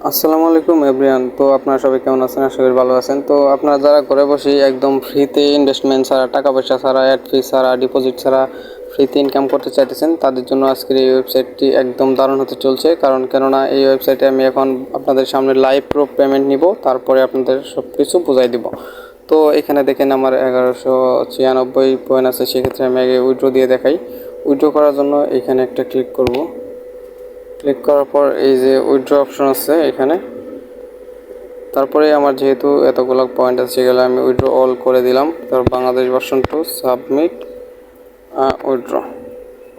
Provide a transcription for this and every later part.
আসসালামু আলাইকুম এভরিওয়ান। তো আপনারা সবাই কেমন আছেন? আশা করি ভালো আছেন। তো আপনারা যারা ঘরে বসে একদম ফ্রিতে ইনভেস্টমেন্ট ছাড়া, টাকা পয়সা ছাড়া, অ্যাড ফি ছাড়া, ডিপোজিট ছাড়া ফ্রিতে ইনকাম করতে চাইতেছেন, তাদের জন্য আজকের এই ওয়েবসাইটটি একদম দারুণ হতে চলছে। কেননা এই ওয়েবসাইটে আমি এখন আপনাদের সামনে লাইভ প্রুফ পেমেন্ট নিব, তারপরে আপনাদের সব কিছু বুঝাই দিব। তো এখানে দেখেন আমার 1196 পয়েন্ট আছে, সেক্ষেত্রে আমি আগে উইথড্র দিয়ে দেখাই। উইথড্র করার জন্য এখানে একটা ক্লিক করব। ক্লিক করার পর এই যে উইথড্র অপশন আছে এখানে, তারপরে আমার যেহেতু এতগুলো পয়েন্ট আছে সেগুলো আমি উইথড্র অল করে দিলাম। তারপর Bangladesh version 2 submit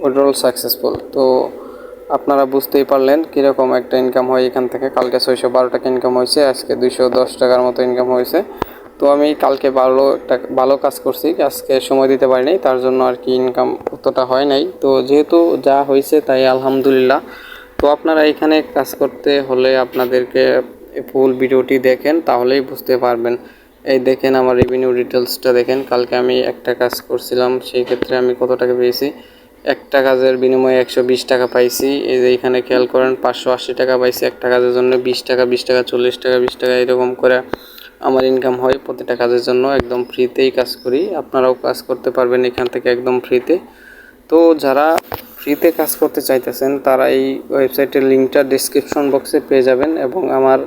withdrawal successful. তো আপনারা বুঝতেই পারলেন কীরকম একটা ইনকাম হয় এখান থেকে। কালকে 612 টাকা ইনকাম হয়েছে, আজকে 210 টাকার মতো ইনকাম হয়েছে। তো আমি কালকে ভালো কাজ করছি, আজকে সময় দিতে পারিনি, তার জন্য আর কি ইনকাম অতটা হয় নাই। তো যেহেতু যা হয়েছে তাই আলহামদুলিল্লাহ। তো আপনারা এখানে কাজ করতে হলে আপনাদেরকে ফুল ভিডিওটি দেখেন, তাহলেই বুঝতে পারবেন। এই দেখেন আমার রেভিনিউ ডিটেলসটা দেখেন। কালকে আমি একটা কাজ করছিলাম, সেই ক্ষেত্রে আমি কত টাকা পেয়েছি। একটা কাজের বিনিময়ে 120 টাকা পাইছি। এই যে এখানে খেয়াল করেন 580 টাকা পাইছি একটা কাজের জন্য। 20 টাকা, 20 টাকা, 40 টাকা, 20 টাকা এরকম করে আমার ইনকাম হয় প্রতিটা কাজের জন্য। একদম ফ্রিতেই কাজ করি, আপনারাও কাজ করতে পারবেন এখান থেকে একদম ফ্রিতে। তো যারা ফ্রিতে কাজ করতে চাইতেছেন তারা এই ওয়েবসাইটের লিঙ্কটা ডেসক্রিপশন বক্সে পেয়ে যাবেন, এবং আমার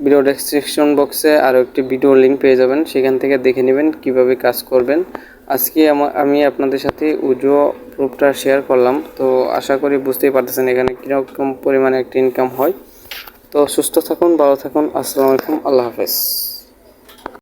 ভিডিও ডেসক্রিপশন বক্সে আরও একটি ভিডিও লিঙ্ক পেয়ে যাবেন, সেখান থেকে দেখে নেবেন কিভাবে কাজ করবেন। আজকে আমি আপনাদের সাথে উইথড্র প্রুফটা শেয়ার করলাম। তো আশা করি বুঝতেই পারতেছেন এখানে কীরকম পরিমাণে একটা ইনকাম হয়। তো সুস্থ থাকুন, ভালো থাকুন। আসসালামু আলাইকুম, আল্লাহ হাফেজ।